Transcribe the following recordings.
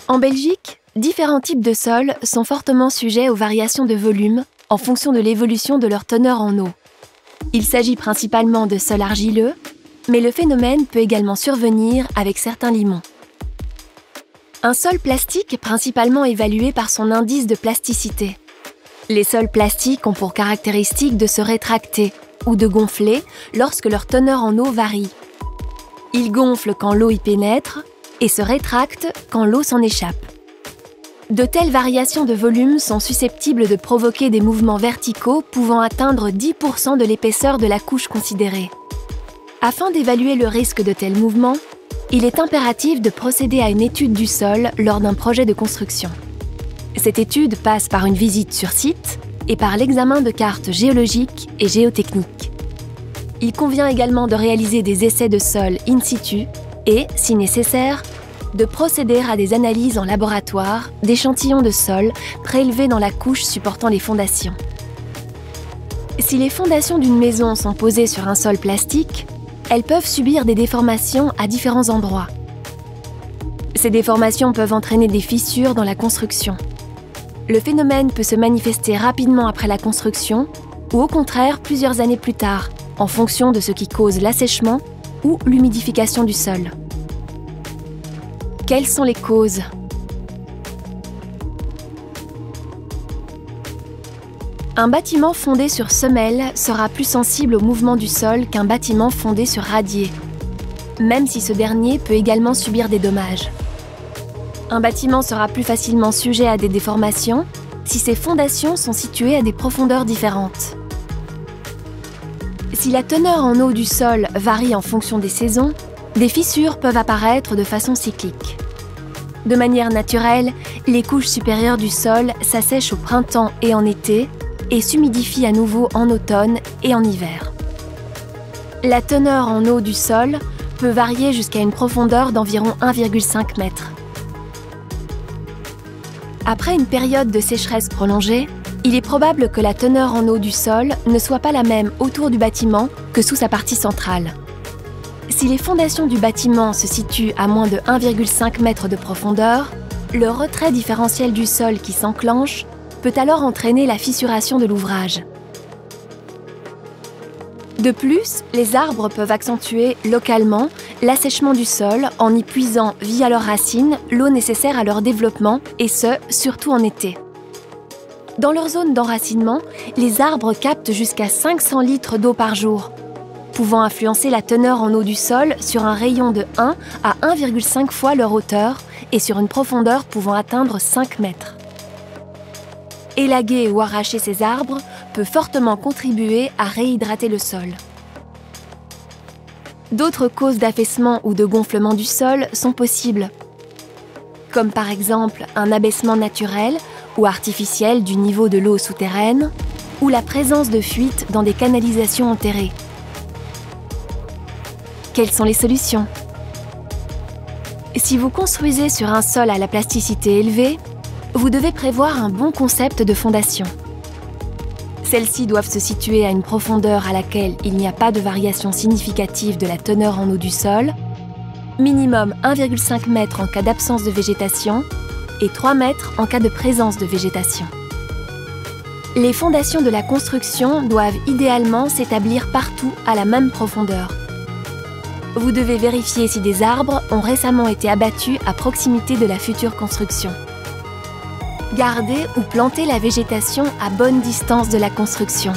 En Belgique, différents types de sols sont fortement sujets aux variations de volume en fonction de l'évolution de leur teneur en eau. Il s'agit principalement de sols argileux, mais le phénomène peut également survenir avec certains limons. Un sol plastique est principalement évalué par son indice de plasticité. Les sols plastiques ont pour caractéristique de se rétracter ou de gonfler lorsque leur teneur en eau varie. Ils gonflent quand l'eau y pénètre et se rétractent quand l'eau s'en échappe. De telles variations de volume sont susceptibles de provoquer des mouvements verticaux pouvant atteindre 10% de l'épaisseur de la couche considérée. Afin d'évaluer le risque de tels mouvements, il est impératif de procéder à une étude du sol lors d'un projet de construction. Cette étude passe par une visite sur site et par l'examen de cartes géologiques et géotechniques. Il convient également de réaliser des essais de sol in situ et, si nécessaire, de procéder à des analyses en laboratoire d'échantillons de sol prélevés dans la couche supportant les fondations. Si les fondations d'une maison sont posées sur un sol plastique, elles peuvent subir des déformations à différents endroits. Ces déformations peuvent entraîner des fissures dans la construction. Le phénomène peut se manifester rapidement après la construction ou au contraire plusieurs années plus tard, en fonction de ce qui cause l'assèchement ou l'humidification du sol. Quelles sont les causes ? Un bâtiment fondé sur semelle sera plus sensible au mouvement du sol qu'un bâtiment fondé sur radier, même si ce dernier peut également subir des dommages. Un bâtiment sera plus facilement sujet à des déformations si ses fondations sont situées à des profondeurs différentes. Si la teneur en eau du sol varie en fonction des saisons, des fissures peuvent apparaître de façon cyclique. De manière naturelle, les couches supérieures du sol s'assèchent au printemps et en été et s'humidifient à nouveau en automne et en hiver. La teneur en eau du sol peut varier jusqu'à une profondeur d'environ 1,5 m. Après une période de sécheresse prolongée, il est probable que la teneur en eau du sol ne soit pas la même autour du bâtiment que sous sa partie centrale. Si les fondations du bâtiment se situent à moins de 1,5 m de profondeur, le retrait différentiel du sol qui s'enclenche peut alors entraîner la fissuration de l'ouvrage. De plus, les arbres peuvent accentuer localement l'assèchement du sol en y puisant via leurs racines l'eau nécessaire à leur développement, et ce, surtout en été. Dans leur zone d'enracinement, les arbres captent jusqu'à 500 litres d'eau par jour, pouvant influencer la teneur en eau du sol sur un rayon de 1 à 1,5 fois leur hauteur et sur une profondeur pouvant atteindre 5 mètres. Élaguer ou arracher ces arbres peut fortement contribuer à réhydrater le sol. D'autres causes d'affaissement ou de gonflement du sol sont possibles, comme par exemple un abaissement naturel ou artificiel du niveau de l'eau souterraine ou la présence de fuites dans des canalisations enterrées. Quelles sont les solutions ? Si vous construisez sur un sol à la plasticité élevée, vous devez prévoir un bon concept de fondation. Celles-ci doivent se situer à une profondeur à laquelle il n'y a pas de variation significative de la teneur en eau du sol, minimum 1,5 m en cas d'absence de végétation et 3 m en cas de présence de végétation. Les fondations de la construction doivent idéalement s'établir partout à la même profondeur. Vous devez vérifier si des arbres ont récemment été abattus à proximité de la future construction. Gardez ou plantez la végétation à bonne distance de la construction.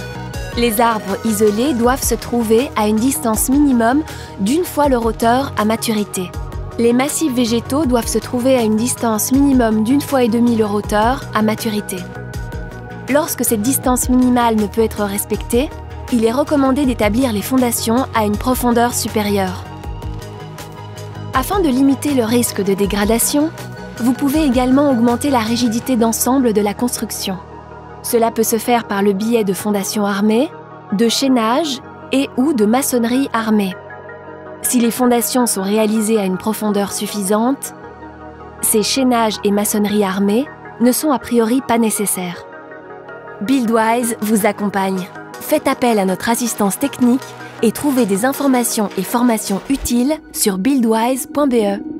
Les arbres isolés doivent se trouver à une distance minimum d'1 fois leur hauteur à maturité. Les massifs végétaux doivent se trouver à une distance minimum d'1,5 fois leur hauteur à maturité. Lorsque cette distance minimale ne peut être respectée, il est recommandé d'établir les fondations à une profondeur supérieure. Afin de limiter le risque de dégradation, vous pouvez également augmenter la rigidité d'ensemble de la construction. Cela peut se faire par le biais de fondations armées, de chaînage et ou de maçonnerie armée. Si les fondations sont réalisées à une profondeur suffisante, ces chaînages et maçonnerie armée ne sont a priori pas nécessaires. Buildwise vous accompagne. Faites appel à notre assistance technique et trouvez des informations et formations utiles sur buildwise.be.